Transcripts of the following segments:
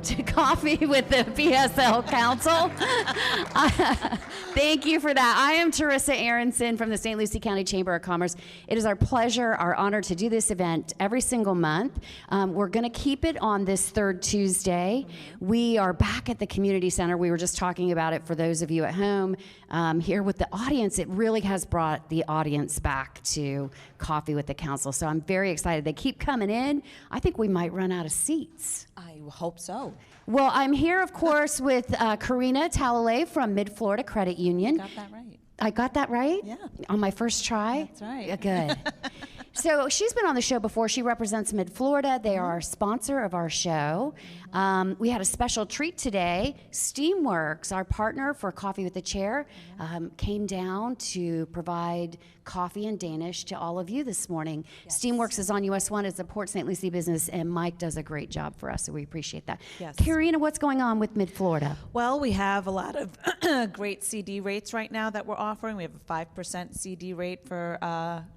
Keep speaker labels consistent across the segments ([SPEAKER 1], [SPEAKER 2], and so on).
[SPEAKER 1] to Coffee with the PSL Council. Thank you for that. I am Terissa Aronson from the St. Lucie County Chamber of Commerce. It is our pleasure, our honor to do this event every single month. We're going to keep it on this third Tuesday. We are back at the Community Center. We were just talking about it for those of you at home. Here with the audience, it really has brought the audience back to Coffee with the Council. So I'm very excited. They keep coming in. I think we might run out of seats.
[SPEAKER 2] I hope so.
[SPEAKER 1] Well, I'm here, of course, with Karina Talalay from MIDFLORIDA Credit Union.
[SPEAKER 2] You got that right.
[SPEAKER 1] I got that right?
[SPEAKER 2] Yeah.
[SPEAKER 1] On my first try?
[SPEAKER 2] That's right.
[SPEAKER 1] Yeah, good. So she's been on the show before. She represents MIDFLORIDA. They are our sponsor of our show. We had a special treat today. Steamworks, our partner for Coffee with the Chair, came down to provide coffee in Danish to all of you this morning. Yes. Steamworks is on US 1. It's a Port St. Lucie business, and Mike does a great job for us, so we appreciate that.
[SPEAKER 2] Yes.
[SPEAKER 1] Karina, what's going on with MIDFLORIDA?
[SPEAKER 2] Well, we have a lot of great CD rates right now that we're offering. We have a 5% CD rate for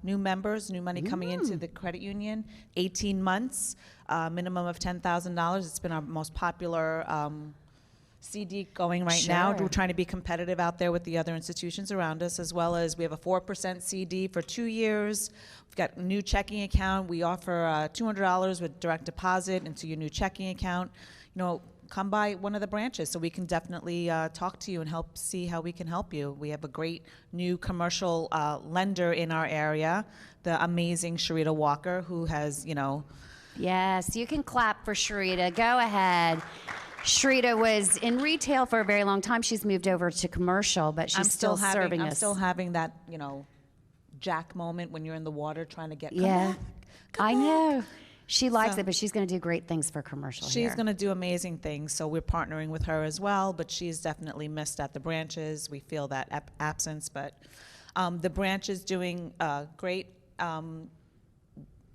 [SPEAKER 2] new members, new money coming into the credit union, 18 months, minimum of $10,000. It's been our most popular CD going right now. We're trying to be competitive out there with the other institutions around us, as well as we have a 4% CD for 2 years. We've got a new checking account. We offer $200 with direct deposit into your new checking account. You know, come by one of the branches so we can definitely talk to you and help see how we can help you. We have a great new commercial lender in our area, the amazing Sharita Walker, who has, you know.
[SPEAKER 1] Yes, you can clap for Sharita. Go ahead. Sharita was in retail for a very long time. She's moved over to commercial, but she's still serving us.
[SPEAKER 2] I'm still having that, you know, Jack moment when you're in the water trying to get.
[SPEAKER 1] Yeah, I know. She likes
[SPEAKER 2] So-
[SPEAKER 1] it, but she's going to do great things for commercial
[SPEAKER 2] She's
[SPEAKER 1] here.
[SPEAKER 2] going to do amazing things, so we're partnering with her as well, but she's definitely missed at the branches. We feel that absence, but the branch is doing great,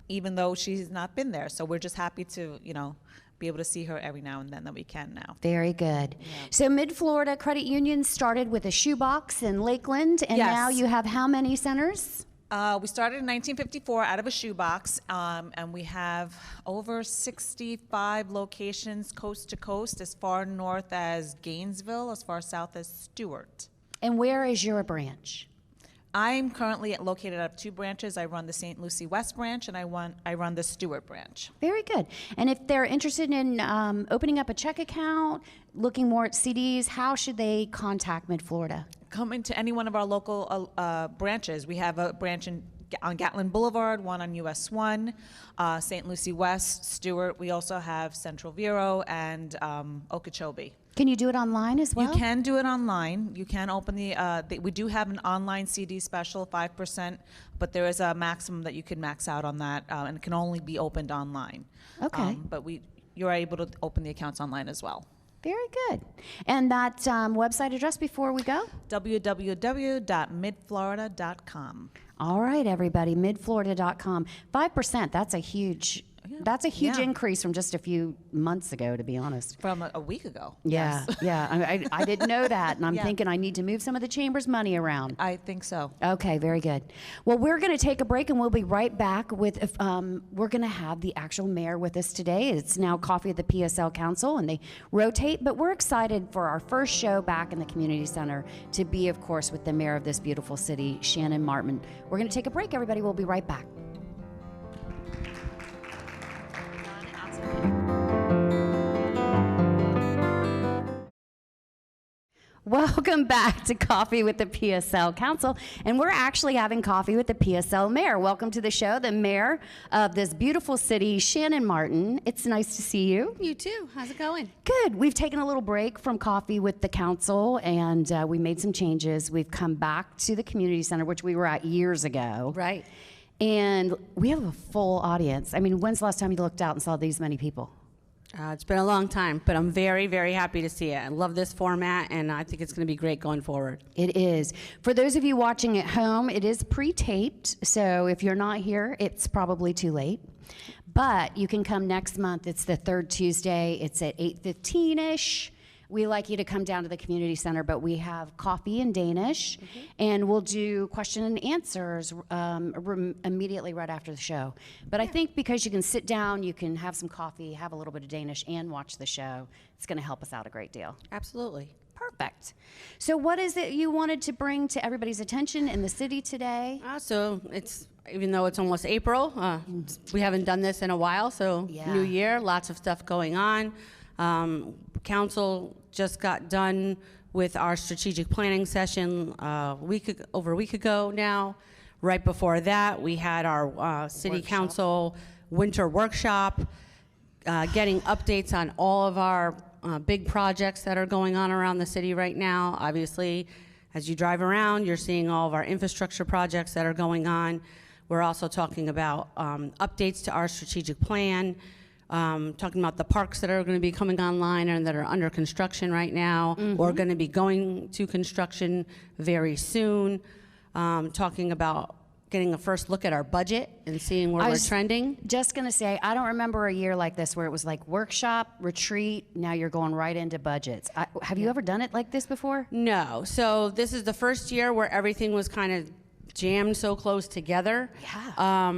[SPEAKER 2] even though she's not been there. So we're just happy to, you know, be able to see her every now and then that we can now.
[SPEAKER 1] Very good. Yeah. So MIDFLORIDA Credit Union started with a shoebox in Lakeland, and now you have how many centers?
[SPEAKER 2] We started in 1954 out of a shoebox, and we have over 65 locations coast to coast, as far north as Gainesville, as far south as Stewart.
[SPEAKER 1] And where is your branch?
[SPEAKER 2] I'm currently located out of 2 branches. I run the St. Lucie West branch, and I run the Stewart branch.
[SPEAKER 1] Very good. And if they're interested in opening up a check account, looking more at CDs, how should they contact MIDFLORIDA?
[SPEAKER 2] Come into any one of our local branches. We have a branch on Gatlin Boulevard, one on US 1, St. Lucie West, Stewart. We also have Central Vero and Okeechobee.
[SPEAKER 1] Can you do it online as well?
[SPEAKER 2] You can do it online. You can open we do have an online CD special, 5%, but there is a maximum that you can max out on that, and it can only be opened online.
[SPEAKER 1] Okay.
[SPEAKER 2] But you're able to open the accounts online as well.
[SPEAKER 1] Very good. And that website address before we go?
[SPEAKER 2] www.midflorida.com.
[SPEAKER 1] All right, everybody, midflorida.com. 5%, that's a huge increase from just a few months ago, to be honest.
[SPEAKER 2] From a week ago.
[SPEAKER 1] Yeah,
[SPEAKER 2] Yes.
[SPEAKER 1] yeah. I didn't know that, and I'm thinking I need to move some of the chamber's money around.
[SPEAKER 2] I think so.
[SPEAKER 1] Okay, very good. Well, we're going to take a break, and we'll be right back with, we're going to have the actual mayor with us today. It's now Coffee at the PSL Council, and they rotate, but we're excited for our first show back in the Community Center to be, of course, with the mayor of this beautiful city, Shannon Martin. We're going to take a break, everybody. We'll be right back. Welcome back to Coffee with the PSL Council, and we're actually having coffee with the PSL Mayor. Welcome to the show, the Mayor of this beautiful city, Shannon Martin. It's nice to see you.
[SPEAKER 3] You too. How's it going?
[SPEAKER 1] Good. We've taken a little break from Coffee with the Council, and we made some changes. We've come back to the Community Center, which we were at years ago.
[SPEAKER 3] Right.
[SPEAKER 1] And we have a full audience. I mean, when's the last time you looked out and saw these many people?
[SPEAKER 3] It's been a long time, but I'm very, very happy to see it. I love this format, and I think it's going to be great going forward.
[SPEAKER 1] It is. For those of you watching at home, it is pre-taped, so if you're not here, it's probably too late. But you can come next month. It's the third Tuesday. It's at 8:15-ish. we like you to come down to the community center, but we have coffee in Danish, and we'll do question and answers immediately right after the show. But I think because you can sit down, you can have some coffee, have a little bit of Danish, and watch the show, it's going to help us out a great deal.
[SPEAKER 3] Absolutely.
[SPEAKER 1] Perfect. So what is it you wanted to bring to everybody's attention in the city today?
[SPEAKER 3] So it's, even though it's almost April, we haven't done this in a while, so
[SPEAKER 1] Yeah.
[SPEAKER 3] new year, lots of stuff going on. Council just got done with our strategic planning session over a week ago now. Right before that, we had our city council winter workshop, getting updates on all of our big projects that are going on around the city right now. Obviously, as you drive around, you're seeing all of our infrastructure projects that are going on. We're also talking about updates to our strategic plan, talking about the parks that are going to be coming online and that are under construction right now, or going to be going to construction very soon, talking about getting a first look at our budget and seeing where we're trending.
[SPEAKER 1] Just going to say, I don't remember a year like this where it was like workshop, retreat, now you're going right into budgets. Have you ever done it like this before?
[SPEAKER 3] No. So this is the first year where everything was kind of jammed so close together.
[SPEAKER 1] Yeah.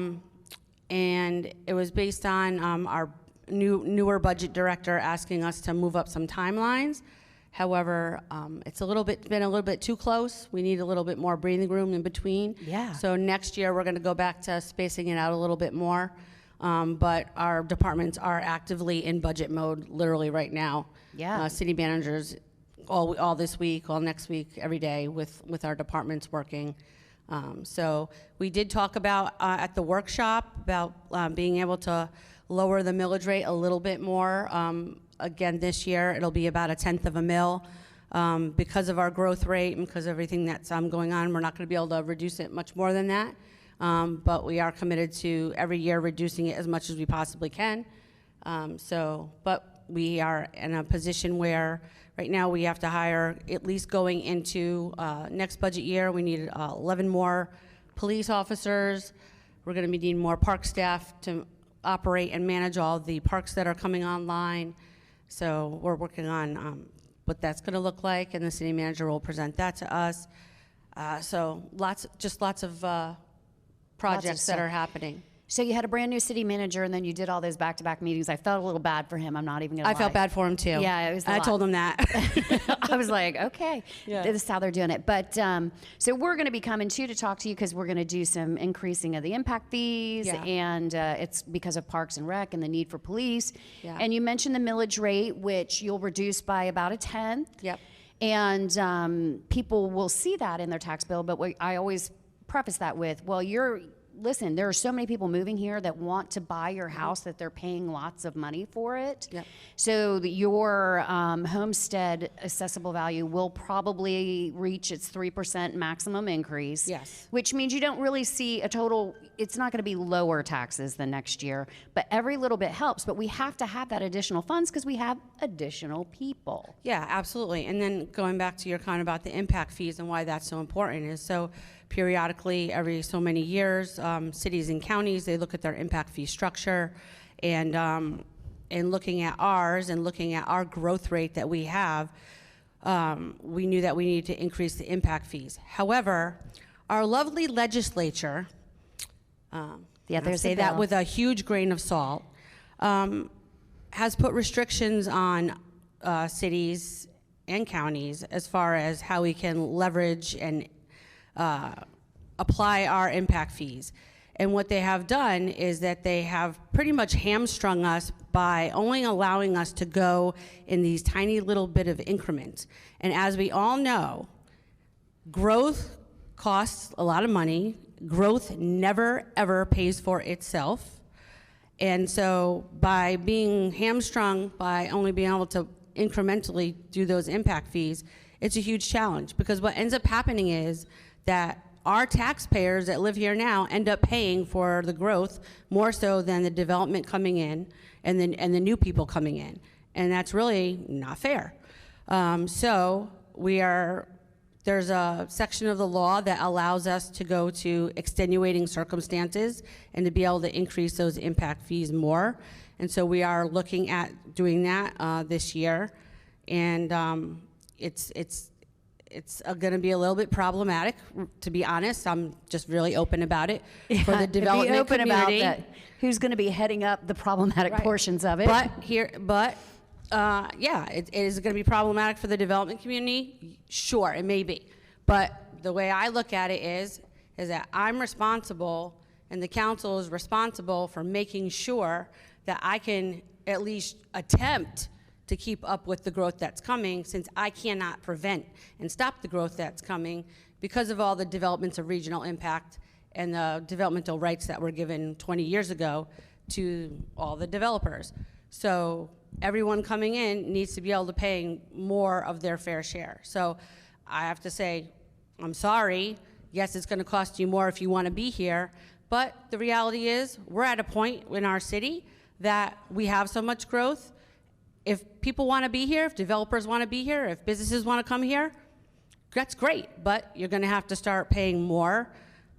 [SPEAKER 3] And it was based on our newer budget director asking us to move up some timelines. However, it's been a little bit too close. We need a little bit more breathing room in between.
[SPEAKER 1] Yeah.
[SPEAKER 3] So next year we're going to go back to spacing it out a little bit more. But our departments are actively in budget mode literally right now.
[SPEAKER 1] Yeah.
[SPEAKER 3] City managers all this week, all next week, every day with our departments working. So we did talk about at the workshop about being able to lower the millage rate a little bit more. Again, this year it'll be about 1/10 of a mil. Because of our growth rate and because of everything that's going on, we're not going to be able to reduce it much more than that. But we are committed to every year reducing it as much as we possibly can. But we are in a position where right now we have to hire, at least going into next budget year, we need 11 more police officers. We're going to be needing more park staff to operate and manage all the parks that are coming online. So we're working on what that's going to look like, and the city manager will present that to us. So lots of projects that are happening.
[SPEAKER 1] So you had a brand new city manager, and then you did all those back-to-back meetings. I felt a little bad for him. I'm not even going to lie.
[SPEAKER 3] I felt bad for him too.
[SPEAKER 1] Yeah, it was.
[SPEAKER 3] I told him that.
[SPEAKER 1] I was like, okay, this is how they're doing it. But so we're going to be coming too to talk to you because we're going to do some increasing of the impact fees, and it's because of Parks and Rec and the need for police.
[SPEAKER 3] Yeah.
[SPEAKER 1] And you mentioned the millage rate, which you'll reduce by about 1/10.
[SPEAKER 3] Yep.
[SPEAKER 1] And people will see that in their tax bill. But I always preface that with, well, listen, there are so many people moving here that want to buy your house that they're paying lots of money for it.
[SPEAKER 3] Yep.
[SPEAKER 1] So that your homestead assessable value will probably reach its 3% maximum increase.
[SPEAKER 3] Yes.
[SPEAKER 1] Which means you don't really see a total, it's not going to be lower taxes than next year, but every little bit helps. But we have to have that additional funds because we have additional people.
[SPEAKER 3] Yeah, absolutely. And then going back to your comment about the impact fees and why that's so important is so periodically, every so many years, cities and counties, they look at their impact fee structure, and looking at ours and looking at our growth rate that we have, we knew that we needed to increase the impact fees. However, our lovely legislature,
[SPEAKER 1] there's
[SPEAKER 3] say that with a huge grain of salt, has put restrictions on cities and counties as far as how we can leverage and apply our impact fees. And what they have done is that they have pretty much hamstrung us by only allowing us to go in these tiny little bit of increments. And as we all know, growth costs a lot of money. Growth never, ever pays for itself. And so by being hamstrung, by only being able to incrementally do those impact fees, it's a huge challenge, because what ends up happening is that our taxpayers that live here now end up paying for the growth more so than the development coming in and the new people coming in. And that's really not fair. So there's a section of the law that allows us to go to extenuating circumstances and to be able to increase those impact fees more. And so we are looking at doing that this year. And it's going to be a little bit problematic, to be honest. I'm just really open about it for the development
[SPEAKER 1] be open
[SPEAKER 3] community.
[SPEAKER 1] about that. Who's going to be heading up the problematic portions of it?
[SPEAKER 3] Yeah, it is going to be problematic for the development community. Sure, it may be, but the way I look at it is that I'm responsible, and the council is responsible for making sure that I can at least attempt to keep up with the growth that's coming, since I cannot prevent and stop the growth that's coming because of all the developments of regional impact and the developmental rights that were given 20 years ago to all the developers. So everyone coming in needs to be able to pay more of their fair share. So I have to say, I'm sorry. Yes, it's going to cost you more if you want to be here, but the reality is we're at a point in our city that we have so much growth. If people want to be here, if developers want to be here, if businesses want to come here, that's great, but you're going to have to start paying more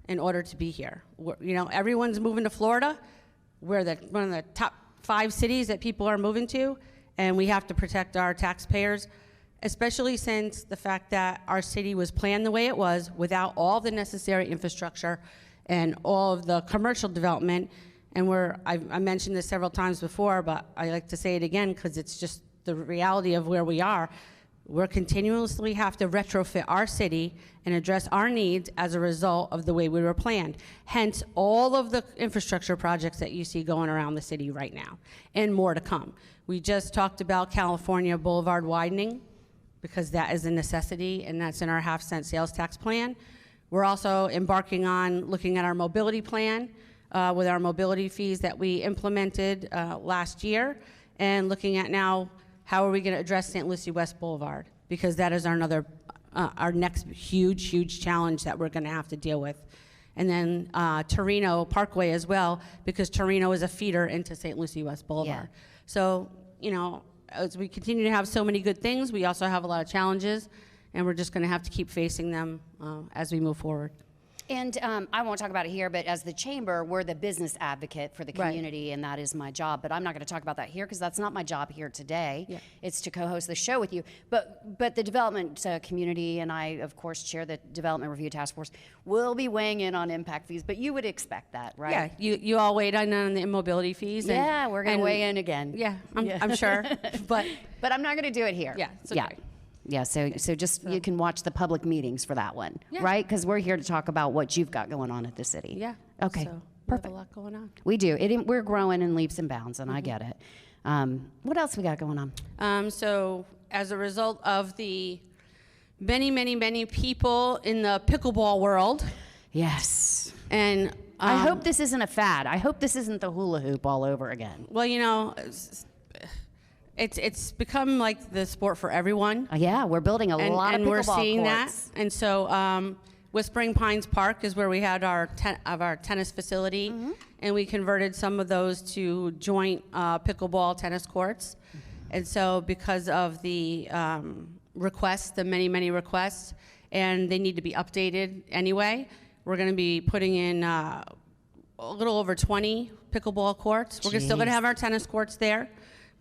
[SPEAKER 3] in order to be here. You know, everyone's moving to Florida. We're one of the top 5 cities that people are moving to, and we have to protect our taxpayers, especially since the fact that our city was planned the way it was without all the necessary infrastructure and all of the commercial development. And I mentioned this several times before, but I like to say it again because it's just the reality of where we are. We're continuously have to retrofit our city and address our needs as a result of the way we were planned. Hence, all of the infrastructure projects that you see going around the city right now, and more to come. We just talked about California Boulevard widening, because that is a necessity, and that's in our half-cent sales tax plan. We're also embarking on looking at our mobility plan, with our mobility fees that we implemented last year, and looking at now how are we going to address St. Lucie West Boulevard, because that is our next huge challenge that we're going to have to deal with. And then Torino Parkway as well, because Torino is a feeder into St. Lucie West Boulevard.
[SPEAKER 1] Yeah.
[SPEAKER 3] So, you know, as we continue to have so many good things, we also have a lot of challenges, and we're just going to have to keep facing them as we move forward.
[SPEAKER 1] And I won't talk about it here, but as the chamber, we're the business advocate for the
[SPEAKER 3] Right.
[SPEAKER 1] community, and that is my job. But I'm not going to talk about that here because that's not my job here today.
[SPEAKER 3] Yeah.
[SPEAKER 1] It's to co-host the show with you. But the development community, and I, of course, chair the Development Review Task Force, will be weighing in on impact fees. But you would expect that, right?
[SPEAKER 3] Yeah, you all weighed in on the immobility fees.
[SPEAKER 1] Yeah, we're going to weigh in again.
[SPEAKER 3] Yeah, I'm sure. But
[SPEAKER 1] I'm not going to do it here.
[SPEAKER 3] Yeah, it's okay.
[SPEAKER 1] Yeah, so just you can watch the public meetings for that one, right? Because we're here to talk about what you've got going on at the city.
[SPEAKER 3] Yeah.
[SPEAKER 1] Okay,
[SPEAKER 3] So we have
[SPEAKER 1] perfect.
[SPEAKER 3] a lot going on.
[SPEAKER 1] We do. We're growing in leaps and bounds, and I get it. What else we got going on?
[SPEAKER 3] So as a result of the many people in the pickleball world,
[SPEAKER 1] Yes.
[SPEAKER 3] and
[SPEAKER 1] I hope this isn't a fad. I hope this isn't the hula hoop all over again.
[SPEAKER 3] well, you know, it's become like the sport for everyone.
[SPEAKER 1] Yeah, we're building a lot of
[SPEAKER 3] and
[SPEAKER 1] pickleball
[SPEAKER 3] we're seeing
[SPEAKER 1] courts.
[SPEAKER 3] that. And so Whispering Pines Park is where we had our tennis facility, and we converted some of those to joint pickleball tennis courts. And so because of the requests, the many requests, and they need to be updated anyway, we're going to be putting in a little over 20 pickleball courts. We're still going to have our tennis courts there,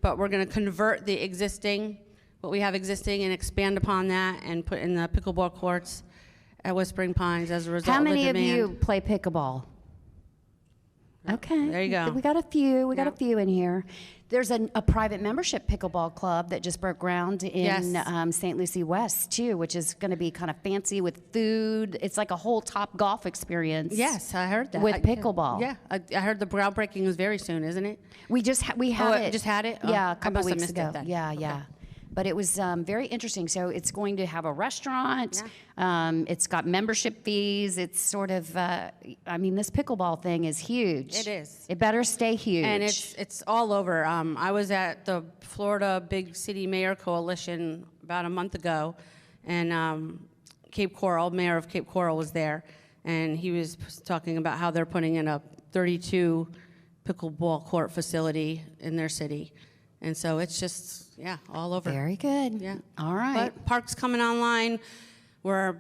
[SPEAKER 3] but we're going to convert what we have existing and expand upon that and put in the pickleball courts at Whispering Pines as a result
[SPEAKER 1] How
[SPEAKER 3] of the
[SPEAKER 1] many of
[SPEAKER 3] demand.
[SPEAKER 1] you play pickleball? Okay.
[SPEAKER 3] There you go.
[SPEAKER 1] We got a few. We got a
[SPEAKER 3] Yeah.
[SPEAKER 1] few in here. There's a private membership pickleball club that just broke ground in
[SPEAKER 3] Yes.
[SPEAKER 1] St. Lucie West, too, which is going to be kind of fancy with food. It's like a whole Top Golf experience.
[SPEAKER 3] Yes, I heard that.
[SPEAKER 1] With pickleball.
[SPEAKER 3] Yeah, I heard the groundbreaking is very soon, isn't it?
[SPEAKER 1] We had it.
[SPEAKER 3] Just had it? Oh,
[SPEAKER 1] Yeah, a
[SPEAKER 3] I
[SPEAKER 1] couple
[SPEAKER 3] must have
[SPEAKER 1] weeks
[SPEAKER 3] missed
[SPEAKER 1] ago.
[SPEAKER 3] it then.
[SPEAKER 1] Yeah,
[SPEAKER 3] Okay.
[SPEAKER 1] yeah. But it was very interesting. So it's going to have a restaurant. It's got membership fees. It's sort of, I mean, this pickleball thing is huge.
[SPEAKER 3] It is.
[SPEAKER 1] It better stay huge.
[SPEAKER 3] And it's all over. I was at the Florida Big City Mayor Coalition about a month ago, and Cape Coral, Mayor of Cape Coral was there, and he was talking about how they're putting in a 32 pickleball court facility in their city. And so it's just, all over.
[SPEAKER 1] Very good.
[SPEAKER 3] Yeah.
[SPEAKER 1] All right.
[SPEAKER 3] But parks coming online. We're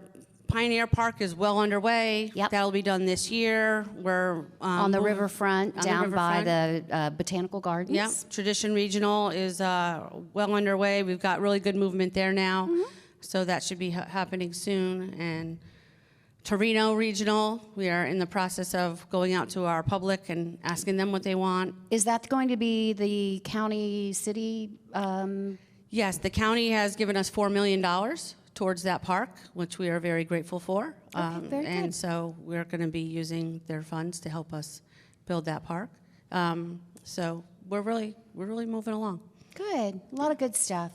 [SPEAKER 3] Pioneer Park is well underway.
[SPEAKER 1] Yep.
[SPEAKER 3] That'll be done this year. We're
[SPEAKER 1] On the
[SPEAKER 3] moving-
[SPEAKER 1] riverfront,
[SPEAKER 3] on the
[SPEAKER 1] down by
[SPEAKER 3] riverfront.
[SPEAKER 1] the Botanical Gardens.
[SPEAKER 3] Yep, Tradition Regional is well underway. We've got really good movement there now, so that should be happening soon. And Torino Regional, we are in the process of going out to our public and asking them what they want.
[SPEAKER 1] Is that going to be the county, city?
[SPEAKER 3] Yes, the county has given us $4 million towards that park, which we are very grateful for.
[SPEAKER 1] very
[SPEAKER 3] and
[SPEAKER 1] good.
[SPEAKER 3] so we're going to be using their funds to help us build that park. So we're really moving along.
[SPEAKER 1] Good, a lot of good stuff.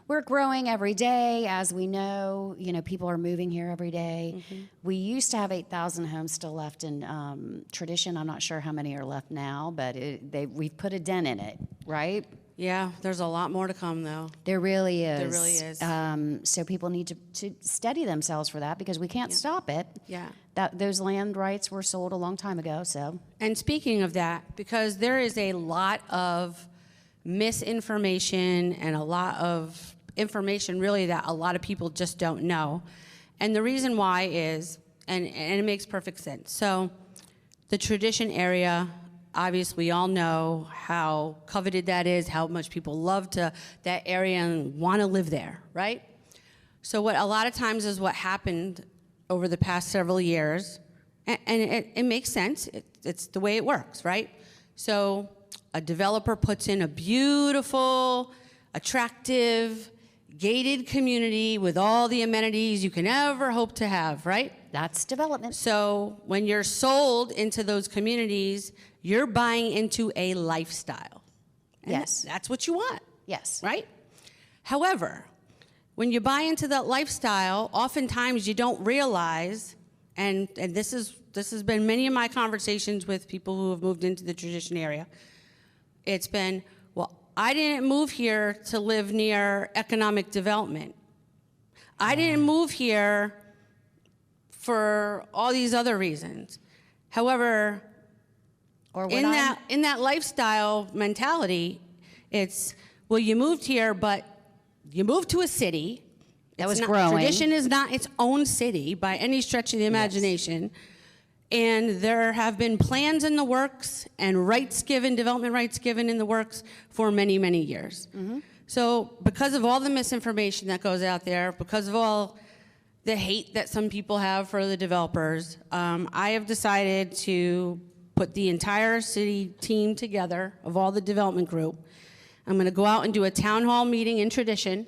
[SPEAKER 1] We're growing every day, as we know. You know, people are moving here every day. We used to have 8,000 homes still left in Tradition. I'm not sure how many are left now, but we've put a dent in it, right?
[SPEAKER 3] Yeah, there's a lot more to come, though.
[SPEAKER 1] There really is.
[SPEAKER 3] There really is.
[SPEAKER 1] So people need to steady themselves for that because we can't stop it.
[SPEAKER 3] Yeah.
[SPEAKER 1] Those land rights were sold a long time ago. So
[SPEAKER 3] And speaking of that, because there is a lot of misinformation and a lot of information really that a lot of people just don't know. And the reason why is, and it makes perfect sense. So the Tradition area, obviously we all know how coveted that is, how much people love that area and want to live there, right? So what a lot of times is what happened over the past several years, and it makes sense, it's the way it works, right? So a developer puts in a beautiful, attractive, gated community with all the amenities you can ever hope to have, right?
[SPEAKER 1] that's development.
[SPEAKER 3] So when you're sold into those communities, you're buying into a lifestyle. And
[SPEAKER 1] Yes.
[SPEAKER 3] That's what you want,
[SPEAKER 1] Yes.
[SPEAKER 3] right? However, when you buy into that lifestyle, oftentimes you don't realize, and this has been many of my conversations with people who have moved into the Tradition area. It's been, well, I didn't move here to live near economic development. I didn't move here for all these other reasons. However,
[SPEAKER 1] Or when I'm-
[SPEAKER 3] in that lifestyle mentality, it's, well, you moved here, but you moved to a city.
[SPEAKER 1] That was
[SPEAKER 3] It's not-
[SPEAKER 1] growing.
[SPEAKER 3] Tradition is not its own city by any stretch of the imagination. And there have been plans in the works and development rights given in the works for many, many years. So because of all the misinformation that goes out there, because of all the hate that some people have for the developers, I have decided to put the entire city team together of all the development group. I'm going to go out and do a town hall meeting in Tradition,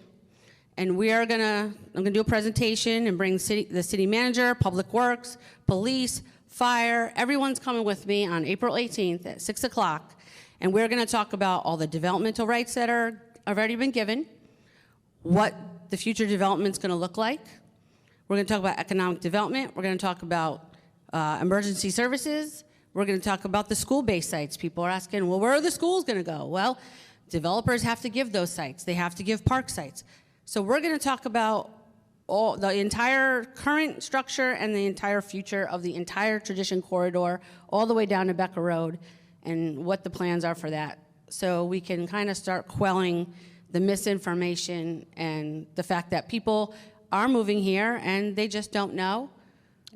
[SPEAKER 3] and I'm going to do a presentation and bring the city manager, public works, police, fire, everyone's coming with me on April 18th at 6 o'clock, and we're going to talk about all the developmental rights that have already been given, what the future development's going to look like. We're going to talk about economic development. We're going to talk about emergency services. We're going to talk about the school-based sites. People are asking, well, where are the schools going to go? Well, developers have to give those sites. They have to give park sites. So we're going to talk about all the entire current structure and the entire future of the entire Tradition corridor, all the way down to Becker Road, and what the plans are for that. So we can kind of start quelling the misinformation and the fact that people are moving here and they just don't know.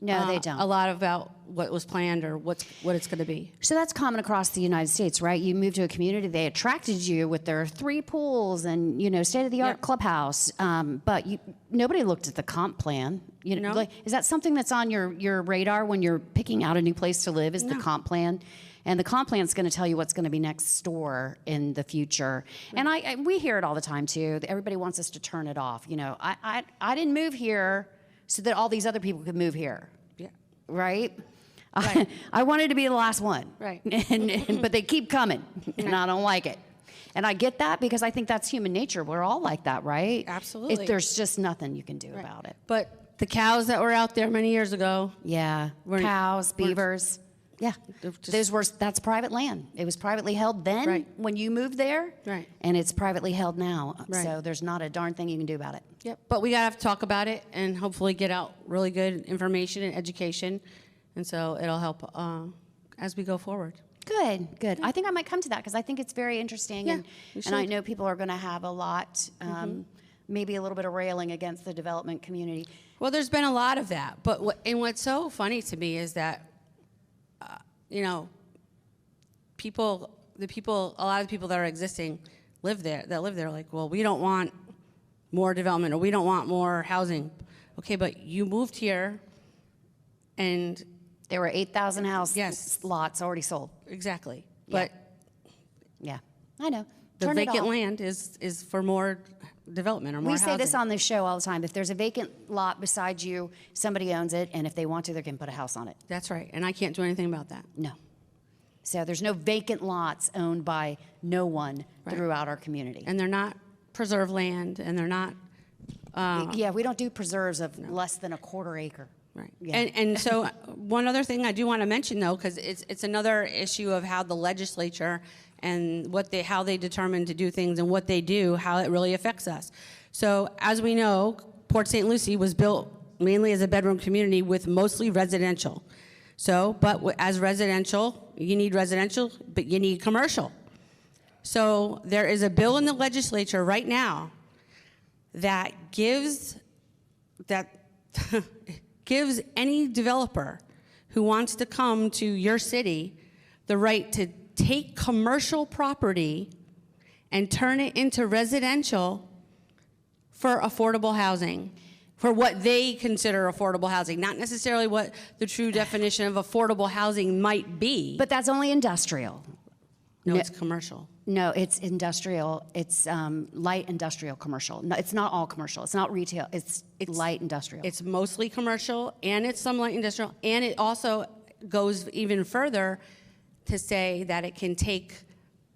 [SPEAKER 1] No, they don't.
[SPEAKER 3] A lot about what was planned or what it's going to be.
[SPEAKER 1] So that's common across the United States, right? You move to a community, they attracted you with their 3 pools and, state-of-the-art
[SPEAKER 3] Yep.
[SPEAKER 1] clubhouse. But nobody looked at the comp plan.
[SPEAKER 3] No.
[SPEAKER 1] Like, is that something that's on your radar when you're picking out a new place to live, is the comp plan? And the comp plan is going to tell you what's going to be next door in the future. And we hear it all the time, too. Everybody wants us to turn it off. I didn't move here so that all these other people could move here.
[SPEAKER 3] Yeah.
[SPEAKER 1] Right?
[SPEAKER 3] Right.
[SPEAKER 1] I wanted to be the last one.
[SPEAKER 3] Right.
[SPEAKER 1] But they keep coming, and I don't like it. And I get that because I think that's human nature. We're all like that, right?
[SPEAKER 3] Absolutely.
[SPEAKER 1] If there's just nothing you can do about it.
[SPEAKER 3] But the cows that were out there many years ago,
[SPEAKER 1] Yeah.
[SPEAKER 3] We're-
[SPEAKER 1] Cows, beavers. Yeah.
[SPEAKER 3] They're just-
[SPEAKER 1] That's private land. It was privately held then
[SPEAKER 3] Right.
[SPEAKER 1] when you moved there.
[SPEAKER 3] Right.
[SPEAKER 1] And it's privately held now.
[SPEAKER 3] Right.
[SPEAKER 1] So there's not a darn thing you can do about it.
[SPEAKER 3] yep. But we got to talk about it and hopefully get out really good information and education. And so it'll help as we go forward.
[SPEAKER 1] Good, good. I think I might come to that because I think it's very interesting,
[SPEAKER 3] Yeah,
[SPEAKER 1] and
[SPEAKER 3] you
[SPEAKER 1] I
[SPEAKER 3] should.
[SPEAKER 1] know people are going to have a lot maybe a little bit of railing against the development community.
[SPEAKER 3] Well, there's been a lot of that, but what's so funny to me is that, you know, a lot of the people that are existing live there, like, well, we don't want more development, or we don't want more housing. Okay, but you moved here, and
[SPEAKER 1] There were 8,000 house
[SPEAKER 3] Yes.
[SPEAKER 1] lots already sold.
[SPEAKER 3] exactly,
[SPEAKER 1] Yeah.
[SPEAKER 3] but
[SPEAKER 1] Yeah, I know.
[SPEAKER 3] the
[SPEAKER 1] Turn it
[SPEAKER 3] vacant
[SPEAKER 1] off.
[SPEAKER 3] land is for more development or more
[SPEAKER 1] We
[SPEAKER 3] housing.
[SPEAKER 1] say this on this show all the time. If there's a vacant lot beside you, somebody owns it, and if they want to, they can put a house on it.
[SPEAKER 3] That's right, and I can't do anything about that.
[SPEAKER 1] No. So there's no vacant lots owned by no one
[SPEAKER 3] Right.
[SPEAKER 1] throughout our community.
[SPEAKER 3] And they're not preserved land, and they're not,
[SPEAKER 1] Yeah, we don't do preserves of less than a quarter acre.
[SPEAKER 3] right.
[SPEAKER 1] Yeah.
[SPEAKER 3] And so one other thing I do want to mention, though, because it's another issue of how the legislature and how they determine to do things and what they do, how it really affects us. So as we know, Port St. Lucie was built mainly as a bedroom community with mostly residential. So, but as residential, you need residential, but you need commercial. So there is a bill in the legislature right now that gives any developer who wants to come to your city the right to take commercial property and turn it into residential for affordable housing, for what they consider affordable housing, not necessarily what the true definition of affordable housing might be.
[SPEAKER 1] But that's only industrial.
[SPEAKER 3] No, it's commercial.
[SPEAKER 1] No, it's industrial. It's light industrial commercial. No, it's not all commercial. It's not retail. It's light industrial.
[SPEAKER 3] It's mostly commercial, and it's some light industrial, and it also goes even further to say that it can take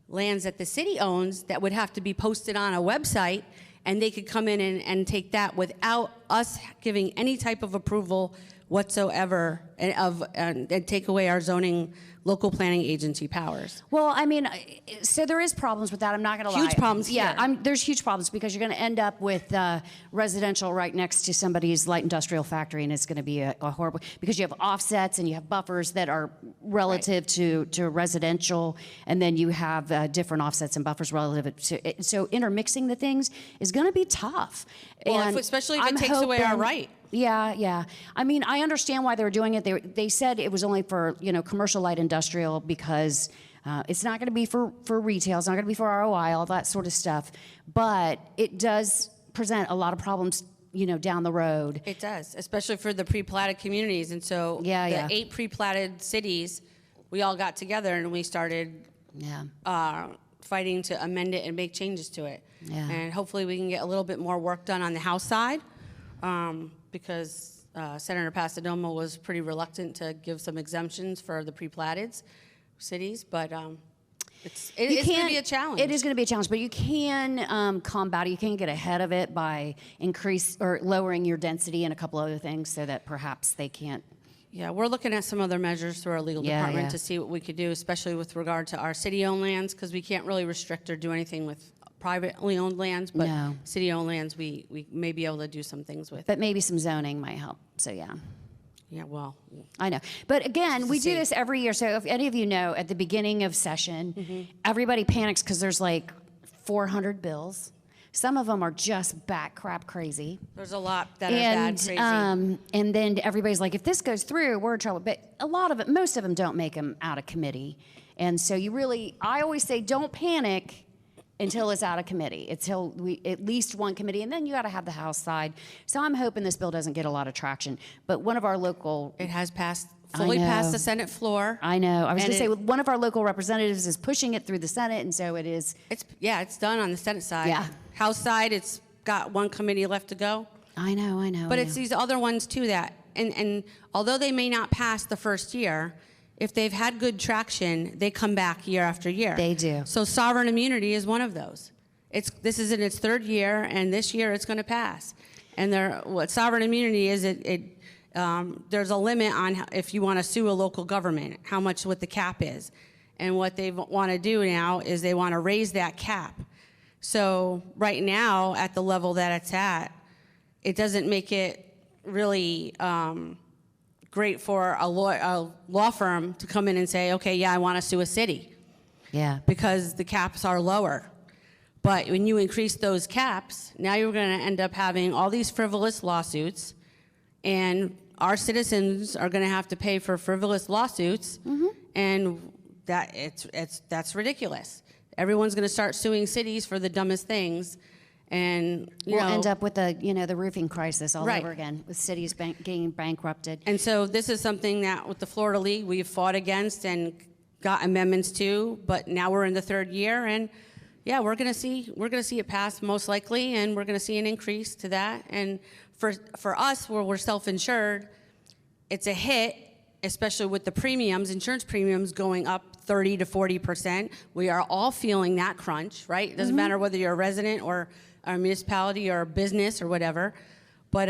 [SPEAKER 3] lands that the city owns that would have to be posted on a website, and they could come in and take that without us giving any type of approval whatsoever, and take away our zoning local planning agency powers.
[SPEAKER 1] Well, I mean, so there is problems with that. I'm not going to lie.
[SPEAKER 3] Huge problems
[SPEAKER 1] Yeah,
[SPEAKER 3] here.
[SPEAKER 1] there's huge problems because you're going to end up with residential right next to somebody's light industrial factory, and it's going to be a horrible, because you have offsets and you have buffers that are relative to residential, and then you have different offsets and buffers relative to. So intermixing the things is going to be tough.
[SPEAKER 3] Well,
[SPEAKER 1] And
[SPEAKER 3] especially if
[SPEAKER 1] I'm
[SPEAKER 3] it takes away our
[SPEAKER 1] hoping-
[SPEAKER 3] right.
[SPEAKER 1] Yeah, yeah. I mean, I understand why they were doing it. They said it was only for, commercial light industrial because it's not going to be for retail. It's not going to be for ROI, all that sort of stuff. But it does present a lot of problems, down the road.
[SPEAKER 3] It does, especially for the pre-platted communities. And so
[SPEAKER 1] Yeah.
[SPEAKER 3] 8 pre-platted cities, we all got together and we started
[SPEAKER 1] Yeah.
[SPEAKER 3] fighting to amend it and make changes to it.
[SPEAKER 1] Yeah.
[SPEAKER 3] And hopefully we can get a little bit more work done on the House side, because Senator Pasadoma was pretty reluctant to give some exemptions for the pre-platted cities, but it's going to be a challenge.
[SPEAKER 1] It is going to be a challenge, but you can combat it. You can get ahead of it by lowering your density and a couple other things so that perhaps they can't.
[SPEAKER 3] Yeah, we're looking at some other measures through our legal department
[SPEAKER 1] Yeah.
[SPEAKER 3] to see what we could do, especially with regard to our city-owned lands, because we can't really restrict or do anything with privately owned lands, but
[SPEAKER 1] No.
[SPEAKER 3] city-owned lands we may be able to do some things with.
[SPEAKER 1] But maybe some zoning might help. So yeah.
[SPEAKER 3] Yeah, well,
[SPEAKER 1] I know. But again, we do
[SPEAKER 3] see.
[SPEAKER 1] this every year. So if any of you know, at the beginning of session, everybody panics because there's like 400 bills. Some of them are just bat crap crazy.
[SPEAKER 3] there's a lot that are bad, crazy.
[SPEAKER 1] And then everybody's like, if this goes through, we're in trouble. But a lot of it, most of them don't make them out of committee. And so I always say, don't panic until it's out of committee, until at least one committee, and then you got to have the House side. So I'm hoping this bill doesn't get a lot of traction. But one of our local,
[SPEAKER 3] It has fully passed
[SPEAKER 1] know.
[SPEAKER 3] the Senate floor.
[SPEAKER 1] I know, I was
[SPEAKER 3] And
[SPEAKER 1] going to say, one of our local representatives is pushing it through the Senate, and so it is.
[SPEAKER 3] It's done on the Senate side.
[SPEAKER 1] Yeah.
[SPEAKER 3] House side, it's got one committee left to go.
[SPEAKER 1] I know.
[SPEAKER 3] But it's these other ones too that, and although they may not pass the first year, if they've had good traction, they come back year after year.
[SPEAKER 1] They do.
[SPEAKER 3] So sovereign immunity is one of those. This is in its 3rd year, and this year it's going to pass. And what sovereign immunity is, there's a limit on if you want to sue a local government, what the cap is. And what they want to do now is they want to raise that cap. So right now, at the level that it's at, it doesn't make it really great for a law firm to come in and say, okay, yeah, I want to sue a city.
[SPEAKER 1] Yeah.
[SPEAKER 3] Because the caps are lower. But when you increase those caps, now you're going to end up having all these frivolous lawsuits, and our citizens are going to have to pay for frivolous lawsuits, and that's ridiculous. Everyone's going to start suing cities for the dumbest things, and
[SPEAKER 1] We'll end up with the roofing crisis all
[SPEAKER 3] Right.
[SPEAKER 1] over again, with cities getting bankrupted.
[SPEAKER 3] And so this is something that with the Florida League we've fought against and got amendments to, but now we're in the third year, and yeah, we're gonna see it pass most likely, and we're gonna see an increase to that. And for us, where we're self-insured, it's a hit, especially with the premiums, insurance premiums going up 30 to 40%. We are all feeling that crunch, right? It doesn't matter whether you're a resident or a municipality or a business or whatever, but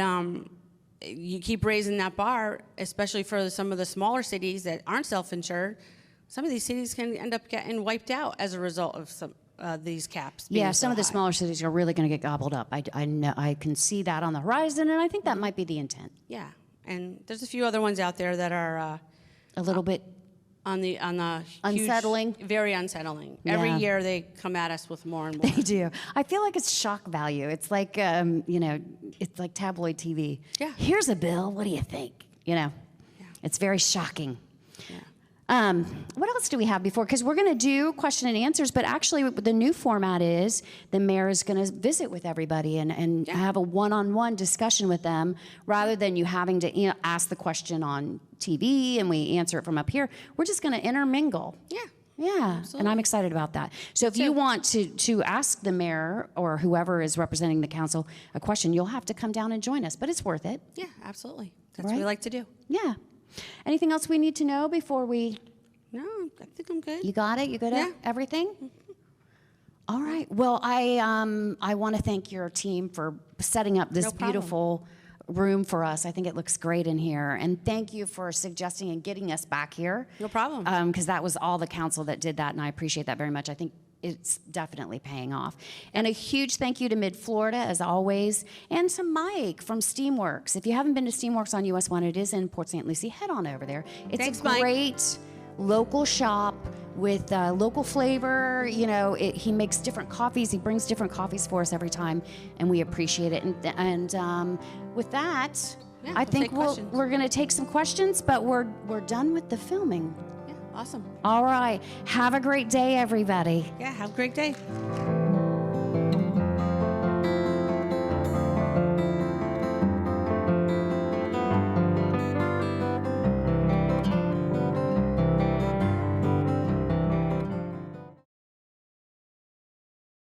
[SPEAKER 3] you keep raising that bar, especially for some of the smaller cities that aren't self-insured. Some of these cities can end up getting wiped out as a result of some these caps being
[SPEAKER 1] Yeah,
[SPEAKER 3] so
[SPEAKER 1] some of the
[SPEAKER 3] high.
[SPEAKER 1] smaller cities are really going to get gobbled up. I know, I can see that on the horizon, and I think that might be the intent.
[SPEAKER 3] Yeah, and there's a few other ones out there that are
[SPEAKER 1] A little bit.
[SPEAKER 3] on the huge-
[SPEAKER 1] Unsettling?
[SPEAKER 3] very unsettling. Every
[SPEAKER 1] Yeah.
[SPEAKER 3] year they come at us with more and more.
[SPEAKER 1] They do. I feel like it's shock value. It's like, it's like tabloid TV.
[SPEAKER 3] Yeah.
[SPEAKER 1] Here's a bill. What do you think? It's very shocking.
[SPEAKER 3] Yeah.
[SPEAKER 1] What else do we have before? Because we're going to do question and answers, but actually the new format is the mayor is going to visit with everybody and have a one-on-one discussion with them, rather than you having to ask the question on TV and we answer it from up here. We're just going to intermingle.
[SPEAKER 3] Yeah.
[SPEAKER 1] Yeah, and I'm excited about that. So if you want to ask the mayor or whoever is representing the council a question, you'll have to come down and join us, but it's worth it.
[SPEAKER 3] Yeah, absolutely. That's what we
[SPEAKER 1] Right?
[SPEAKER 3] like to do.
[SPEAKER 1] Yeah. Anything else we need to know before we...
[SPEAKER 3] No, I think I'm good.
[SPEAKER 1] You got it? You good at
[SPEAKER 3] Yeah.
[SPEAKER 1] everything? All right. Well, I want to thank your team for setting up this
[SPEAKER 3] No problem.
[SPEAKER 1] beautiful room for us. I think it looks great in here. And thank you for suggesting and getting us back here.
[SPEAKER 3] No problem.
[SPEAKER 1] Because that was all the council that did that, and I appreciate that very much. I think it's definitely paying off. And a huge thank you to MIDFLORIDA, as always, and to Mike from Steamworks. If you haven't been to Steamworks on US 1, it is in Port St. Lucie. Head on over there. It's
[SPEAKER 3] Thanks,
[SPEAKER 1] a
[SPEAKER 3] Mike.
[SPEAKER 1] great local shop with local flavor. He makes different coffees. He brings different coffees for us every time, and we appreciate it. And with that,
[SPEAKER 3] Yeah,
[SPEAKER 1] I
[SPEAKER 3] we'll
[SPEAKER 1] think
[SPEAKER 3] take questions.
[SPEAKER 1] we're going to take some questions, but we're done with the filming.
[SPEAKER 3] Yeah, awesome.
[SPEAKER 1] All right. Have a great day, everybody.
[SPEAKER 3] Yeah, have a great day.